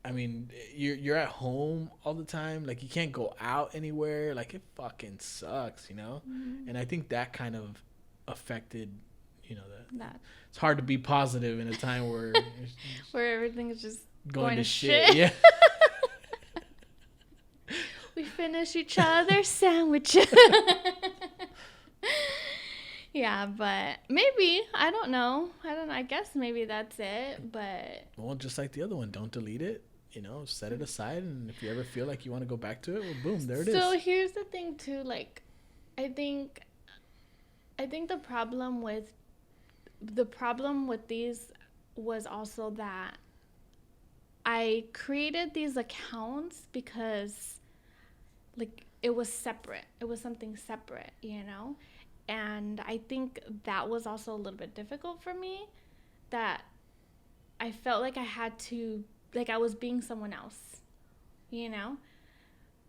Speaker 1: I mean, you're at home all the time. Like, you can't go out anywhere. Like, it fucking sucks, you know? Mm-hmm. And I think that kind of affected, you know, that. It's hard to be positive in a time where
Speaker 2: where everything is just
Speaker 1: going to shit. Yeah.
Speaker 2: We finish each other's sandwiches. Yeah, but maybe, I don't know. I guess maybe that's it, but.
Speaker 1: Well, just like the other one, don't delete it. You know, set it aside, and if you ever feel like you want to go back to it, well, boom, there it is.
Speaker 2: So here's the thing too, like, I think the problem with these was also that I created these accounts because, like, it was separate. It was something separate, you know? And I think that was also a little bit difficult for me, that I felt like I had to, like I was being someone else, you know?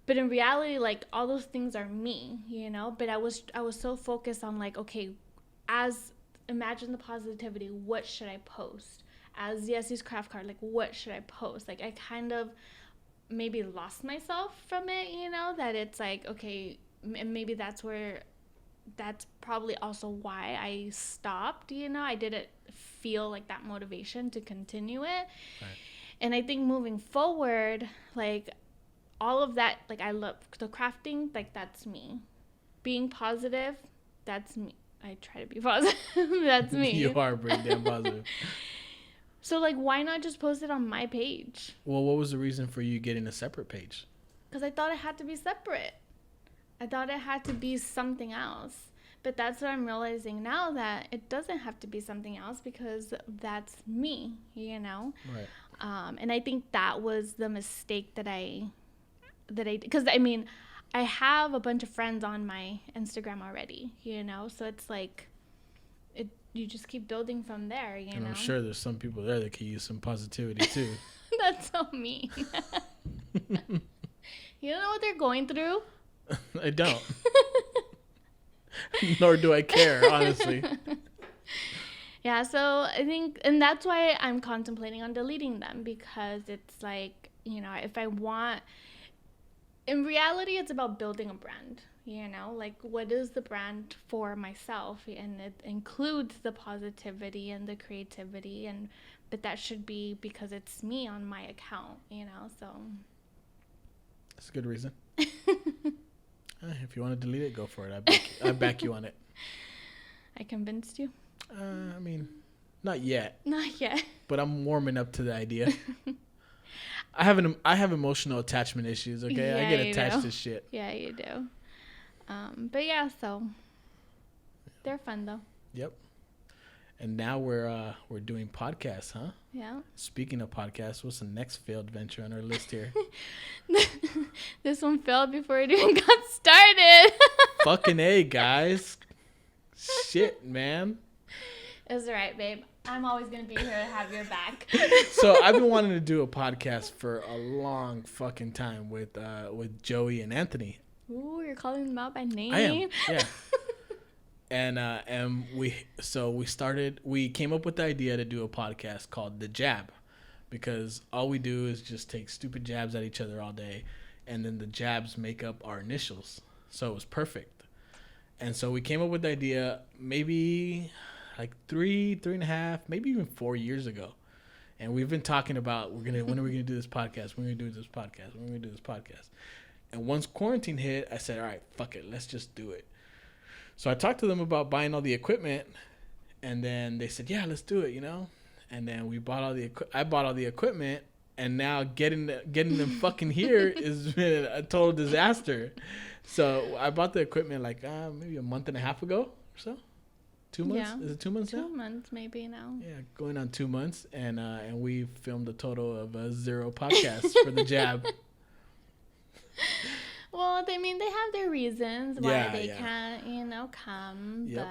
Speaker 2: But in reality, like, all those things are me, you know? But I was so focused on, like, okay, as Imagine the Positivity, what should I post? As Yesie's Craft Card, like, what should I post? Like, I kind of maybe lost myself from it, you know? That it's like, okay, maybe that's probably also why I stopped, you know? I didn't feel like that motivation to continue it. Right. And I think moving forward, like, all of that, like, I love the crafting, like, that's me. Being positive, that's me. I try to be positive. That's me.
Speaker 1: You are pretty damn positive.
Speaker 2: So, like, why not just post it on my page?
Speaker 1: Well, what was the reason for you getting a separate page?
Speaker 2: Because I thought it had to be separate. I thought it had to be something else. But that's what I'm realizing now, that it doesn't have to be something else, because that's me, you know?
Speaker 1: Right.
Speaker 2: And I think that was the mistake because, I mean, I have a bunch of friends on my Instagram already, you know? So it's like, you just keep building from there, you know?
Speaker 1: I'm sure there's some people there that could use some positivity too.
Speaker 2: That's so mean. You don't know what they're going through?
Speaker 1: I don't. Nor do I care, honestly.
Speaker 2: Yeah, so I think, and that's why I'm contemplating on deleting them, because it's like, you know, if I want, in reality, it's about building a brand. You know, like what is the brand for myself, and it includes the positivity and the creativity, and but that should be because it's me on my account. You know, so
Speaker 1: That's a good reason. If you want to delete it, go for it. I back you on it.
Speaker 2: I convinced you.
Speaker 1: I mean, not yet.
Speaker 2: Not yet.
Speaker 1: But I'm warming up to the idea. I have emotional attachment issues. Okay,
Speaker 2: Yeah,
Speaker 1: I get
Speaker 2: you
Speaker 1: attached
Speaker 2: do.
Speaker 1: to shit.
Speaker 2: Yeah, you do. But yeah, so they're fun though.
Speaker 1: Yep. And now we're doing podcasts, huh?
Speaker 2: Yeah.
Speaker 1: Speaking of podcasts, what's the next failed venture on our list here?
Speaker 2: This one failed before it even got started.
Speaker 1: Fucking A, guys. Shit, man.
Speaker 2: It's alright, babe. I'm always gonna be here to have your back.
Speaker 1: So I've been wanting to do a podcast for a long fucking time with Joey and Anthony.
Speaker 2: Ooh, you're calling them out by name.
Speaker 1: I am, yeah. And we came up with the idea to do a podcast called The Jab, because all we do is just take stupid jabs at each other all day, and then the jabs make up our initials. So it was perfect. And so we came up with the idea maybe like 3.5, maybe even 4 years ago. And we've been talking about when are we gonna do this podcast? When are we gonna do this podcast? When are we gonna do this podcast? And once quarantine hit, I said, all right, fuck it, let's just do it. So I talked to them about buying all the equipment, and then they said, yeah, let's do it, you know? And then we bought I bought all the equipment, and now getting them fucking here has been a total disaster. So I bought the equipment like maybe a month and a half ago or so. 2 months?
Speaker 2: Yeah.
Speaker 1: Is it 2 months now?
Speaker 2: 2 months maybe now.
Speaker 1: Yeah, going on 2 months, and we filmed a total of 0 podcasts for The Jab.
Speaker 2: Well, they have their reasons why
Speaker 1: Yeah,
Speaker 2: they
Speaker 1: yeah.
Speaker 2: can't, come,
Speaker 1: Yep.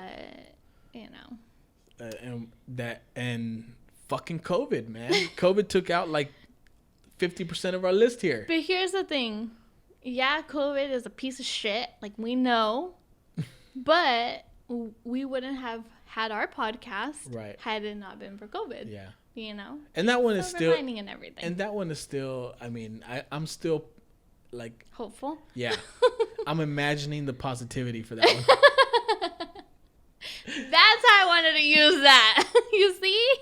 Speaker 2: but
Speaker 1: And fucking COVID, man. COVID took out like 50% of our list here.
Speaker 2: But here's the thing. Yeah, COVID is a piece of shit. Like, we know. But we wouldn't have had our podcast
Speaker 1: Right.
Speaker 2: had it not been for COVID.
Speaker 1: Yeah.
Speaker 2: You know?
Speaker 1: And that one is
Speaker 2: Silver
Speaker 1: still
Speaker 2: lining and everything.
Speaker 1: And that one is still, I mean, I'm still like,
Speaker 2: Hopeful.
Speaker 1: yeah. I'm imagining the positivity for that one.
Speaker 2: That's how I wanted to use that. You see?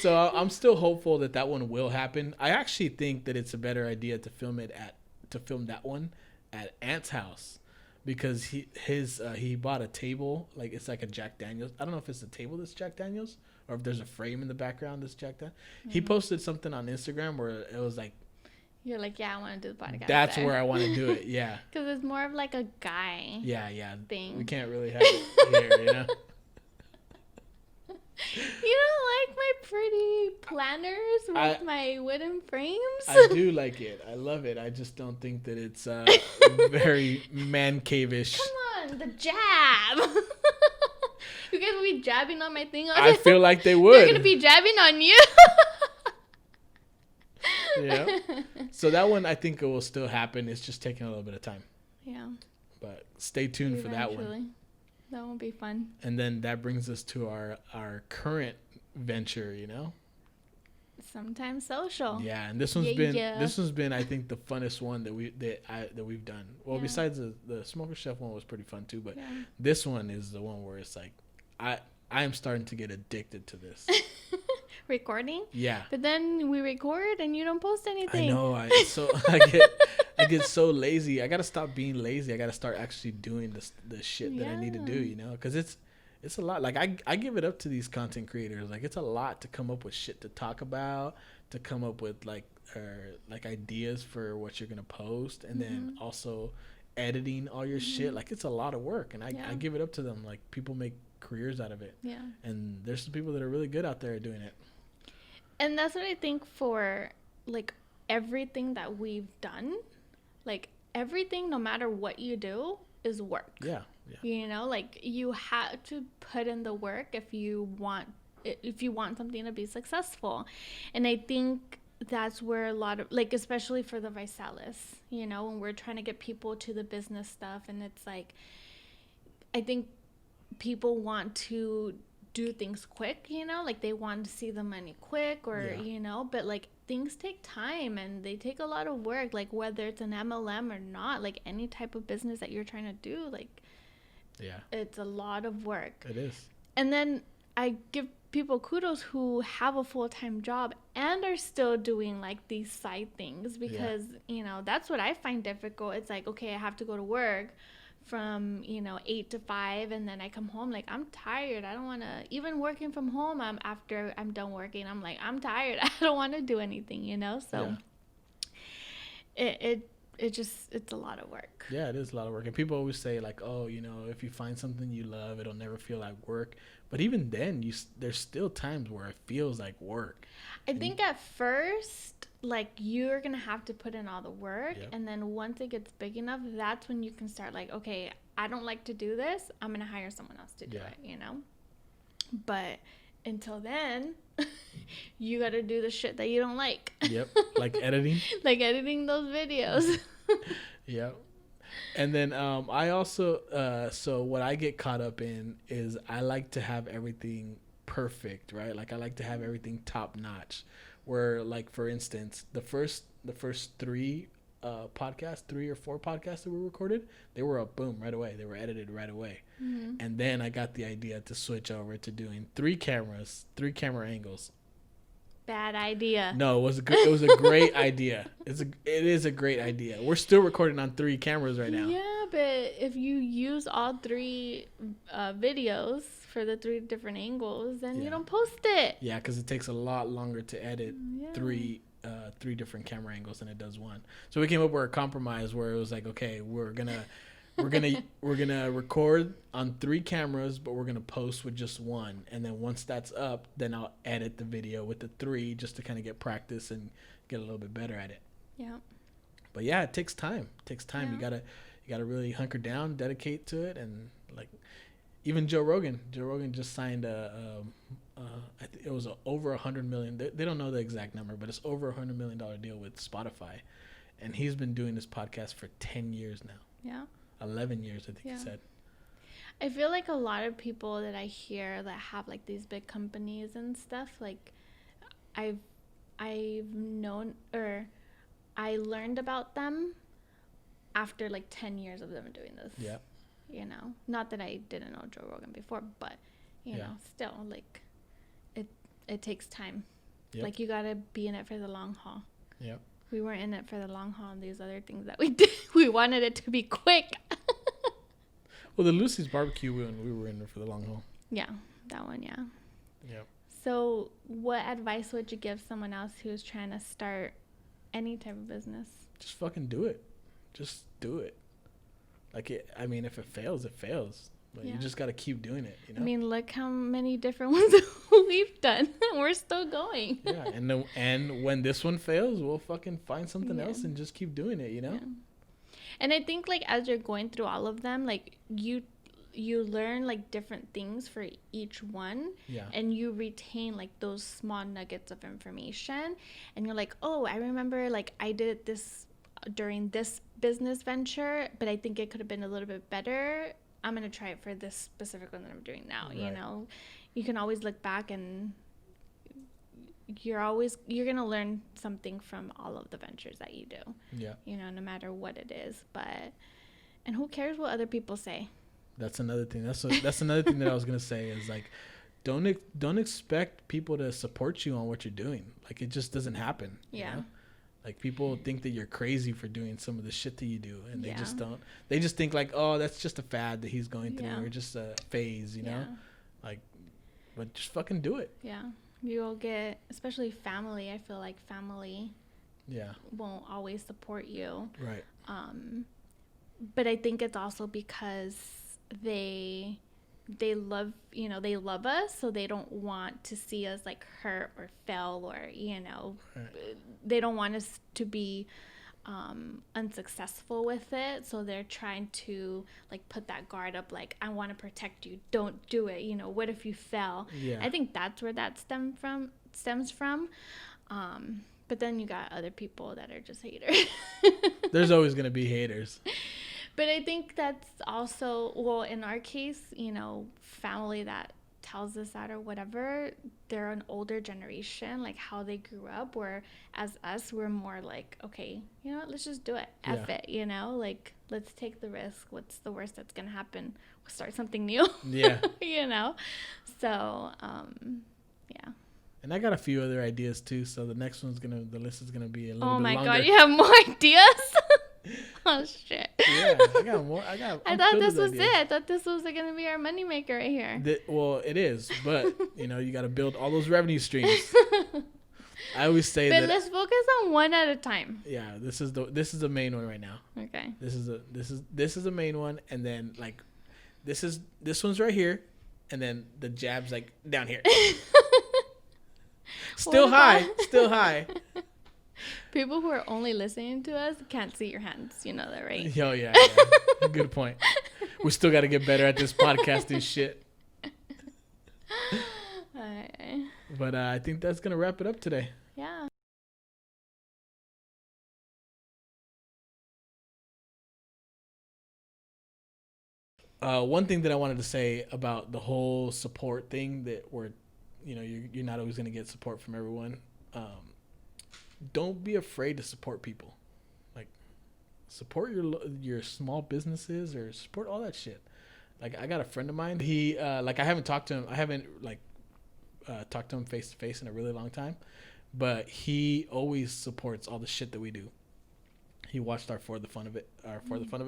Speaker 1: So I'm still hopeful that one will happen. I actually think that it's a better idea to film that one at Ant's house, because he bought a table, like it's like a Jack Daniels. I don't know if it's the table that's Jack Daniels or if there's a frame in the background that's Jack Daniels. Mm-hmm. He posted something on Instagram where it was like,
Speaker 2: You're like, yeah, I want to do the podcast.
Speaker 1: that's
Speaker 2: there.
Speaker 1: where I want to do it. Yeah.
Speaker 2: Because it's more of like a guy thing.
Speaker 1: We can't really have it here, you know?
Speaker 2: You don't like my pretty planners with my wooden frames?
Speaker 1: I do like it. I love it. I just don't think that it's very man cave-ish.
Speaker 2: Come on, the jab. You guys will be jabbing on my thing.
Speaker 1: I feel like they would.
Speaker 2: They're going to be jabbing on you.
Speaker 1: Yeah. So that one, I think it will still happen. It's just taking a little bit of time.
Speaker 2: Yeah.
Speaker 1: But stay tuned for that one.
Speaker 2: That won't be fun.
Speaker 1: And then that brings us to our current venture, you know?
Speaker 2: Sometimes social.
Speaker 1: Yeah, and this one's been I think the funnest one that we've done. Well, besides the Smoker Chef one was pretty fun too, but this one is the one where it's like I am starting to get addicted to this.
Speaker 2: Recording?
Speaker 1: Yeah.
Speaker 2: But then we record and you don't post anything.
Speaker 1: I know. I get so lazy. I gotta stop being lazy. I gotta start actually doing the shit that I need to do. You know, because it's a lot. Like I give it up to these content creators. Like it's a lot to come up with shit to talk about, to come up with like ideas for what you're gonna post, and then also editing all your shit. Like it's a lot of work, and I give it up to them. Like people make careers out of it.
Speaker 2: Yeah.
Speaker 1: And there's some people that are really good out there doing it.
Speaker 2: And that's what I think for like everything that we've done. Like everything, no matter what you do, is work.
Speaker 1: Yeah.
Speaker 2: You know, like you have to put in the work if you want something to be successful. And I think that's where a lot of, like, especially for the Visalis, you know, when we're trying to get people to the business stuff, and it's like, I think people want to do things quick, you know, like they want to see the money quick, or you know, but like things take time and they take a lot of work, like whether it's an MLM or not, like any type of business that you're trying to do, like it's a lot of work.
Speaker 1: It is.
Speaker 2: And then I give people kudos who have a full-time job and are still doing like these side things, because you know, that's what I find difficult. It's like, okay, I have to go to work from, you know, 8 to 5, and then I come home like I'm tired. I don't want to, even working from home, after I'm done working, I'm like, I'm tired. I don't want to do anything, you know. So it's a lot of work.
Speaker 1: Yeah, it is a lot of work. And people always say like, oh, you know, if you find something you love, it'll never feel like work. But even then, there's still times where it feels like work.
Speaker 2: I think at first, like, you're going to have to put in all the work. And then once it gets big enough, that's when you can start like, okay, I don't like to do this. I'm going to hire someone else to do it, you know? But until then, you got to do the shit that you don't like.
Speaker 1: Yep. Like editing.
Speaker 2: Like editing those videos.
Speaker 1: Yep. And then I also, so what I get caught up in is I like to have everything perfect, right? Like I like to have everything top notch. Where, like, for instance, the first 3 podcasts, 3 or 4 podcasts that we recorded, they were up, boom, right away. They were edited right away. Mm-hmm. And then I got the idea to switch over to doing 3 cameras, 3 camera angles.
Speaker 2: Bad idea.
Speaker 1: No, it was a great idea. It is a great idea. We're still recording on 3 cameras right now.
Speaker 2: Yeah, but if you use all 3 videos for the 3 different angles, then you don't post it.
Speaker 1: Yeah, because it takes a lot longer to edit 3 different camera angles than it does 1. So we came up with a compromise where it was like, okay, we're gonna record on 3 cameras, but we're gonna post with just 1. And then once that's up, then I'll edit the video with the 3 just to kind of get practice and get a little bit better at it. Yeah. But yeah, it takes time. Yeah. You gotta really hunker down, dedicate to it, and like even Joe Rogan just signed it was over $100 million. They don't know the exact number, but it's over $100 million deal with Spotify, and he's been doing this podcast for 10 years now. Yeah. 11 years, I think he said.
Speaker 2: I feel like a lot of people that I hear that have like these big companies and stuff, like I've known, or I learned about them after like 10 years of them doing this. Yeah. You know, not that I didn't know Joe Rogan before, but you know, still like it takes time. Yep. Like you gotta be in it for the long haul. Yep. We weren't in it for the long haul, and these other things that we did, we wanted it to be quick.
Speaker 1: Well, the Lucy's barbecue one, we were in it for the long haul.
Speaker 2: Yeah, that one, yeah. Yep. So what advice would you give someone else who's trying to start any type of business?
Speaker 1: Just fucking do it. Just do it. Like, if it fails, it fails. But you just got to keep doing it, you know?
Speaker 2: I mean, look how many different ones we've done. We're still going.
Speaker 1: Yeah, and when this one fails, we'll fucking find something else and just keep doing it, you know? Yeah.
Speaker 2: And I think, like, as you're going through all of them, like, you learn, like, different things for each one. Yeah. And you retain, like, those small nuggets of information. And you're like, oh, I remember, like, I did this during this business venture, but I think it could have been a little bit better. I'm going to try it for this specific one that I'm doing now. Right. You know, you can always look back, and you're going to learn something from all of the ventures that you do. Yeah. You know, no matter what it is. And who cares what other people say?
Speaker 1: That's another thing. That's another thing that I was going to say is, like, don't expect people to support you on what you're doing. Like, it just doesn't happen. Yeah. You know? Like, people think that you're crazy for doing some of the shit that you do, and they just don't. They just think, like, oh, that's just a fad that he's going through, or just a phase, you know? Like, but just fucking do it.
Speaker 2: Yeah. You will get, especially family, I feel like family won't always support you. Right. But I think it's also because they love us, so they don't want to see us like hurt or fail, or they don't want us to be unsuccessful with it, so they're trying to like put that guard up, like, I want to protect you, don't do it, what if you fail? I think that's where that stems from. But then you got other people that are just haters.
Speaker 1: There's always gonna be haters.
Speaker 2: But I think that's also, well, in our case, family that tells us that or whatever, they're an older generation, like how they grew up, where as us, we're more like, okay, you know what, let's just do it. F it, you know, like, let's take the risk. What's the worst that's going to happen? We'll start something new.
Speaker 1: Yeah.
Speaker 2: You know? So, yeah.
Speaker 1: And I got a few other ideas too. So the next the list is gonna be a little bit longer.
Speaker 2: Oh my God, you have more ideas? Oh shit.
Speaker 1: Yeah, I got more.
Speaker 2: I thought this was it. I thought this was gonna be our moneymaker right here.
Speaker 1: Well, it is, but you know, you got to build all those revenue streams. I always say
Speaker 2: but let's focus on one at a time.
Speaker 1: Yeah, this is the main one right now.
Speaker 2: Okay.
Speaker 1: This is the main one, and then like this one's right here, and then the jab's like down here. Still high.
Speaker 2: People who are only listening to us can't see your hands. You know that, right?
Speaker 1: Oh, yeah. Good point. We still got to get better at this podcasting shit. But I think that's going to wrap it up today.
Speaker 2: Yeah.
Speaker 1: One thing that I wanted to say about the whole support thing that you're not always going to get support from everyone. Don't be afraid to support people. Like, support your small businesses or support all that shit. Like, I got a friend of mine. He I haven't talked to him. I haven't talked to him face to face in a really long time, but he always supports all the shit that we do. He watched our For the Fun of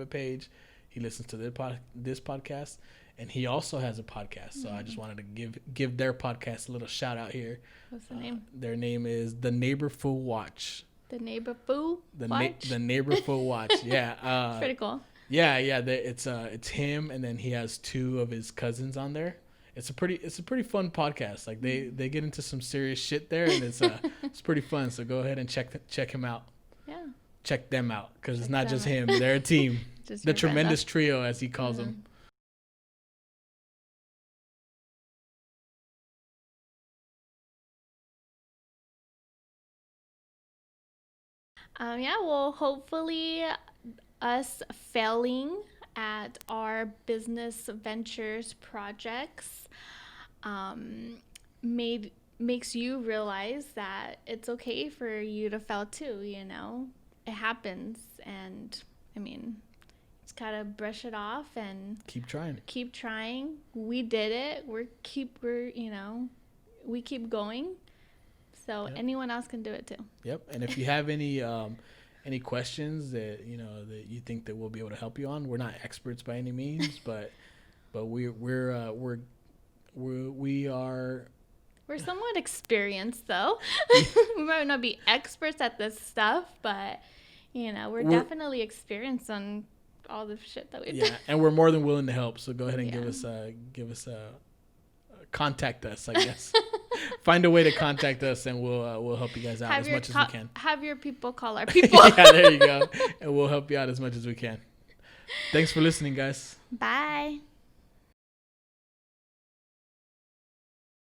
Speaker 1: It page. He listens to this podcast, and he also has a podcast. So I just wanted to give their podcast a little shout out here.
Speaker 2: What's the name?
Speaker 1: Their name is The Neighborful Watch.
Speaker 2: The Neighborful Watch?
Speaker 1: The Neighborful Watch. Yeah.
Speaker 2: Pretty cool.
Speaker 1: Yeah. It's him, and then he has two of his cousins on there. It's a pretty fun podcast. Like they get into some serious shit there, and it's pretty fun. So go ahead and check him out.
Speaker 2: Yeah.
Speaker 1: Check them out, because it's not just him. They're a team. The tremendous trio, as he calls them.
Speaker 2: Well, hopefully us failing at our business ventures projects makes you realize that it's okay for you to fail too, you know? It happens, and I mean, just gotta brush it off and
Speaker 1: keep trying.
Speaker 2: We did it. We keep going. So anyone else can do it too. Yep.
Speaker 1: And if you have any questions that that you think that we'll be able to help you on, we're not experts by any means, but we are.
Speaker 2: We're somewhat experienced, though. We might not be experts at this stuff, but we're definitely experienced on all the shit that we do.
Speaker 1: Yeah, and we're more than willing to help. So go ahead and give us contact us, I guess. Find a way to contact us, and we'll help you guys out as much as we can.
Speaker 2: Have your people call our people.
Speaker 1: Yeah, there you go. And we'll help you out as much as we can. Thanks for listening, guys.
Speaker 2: Bye.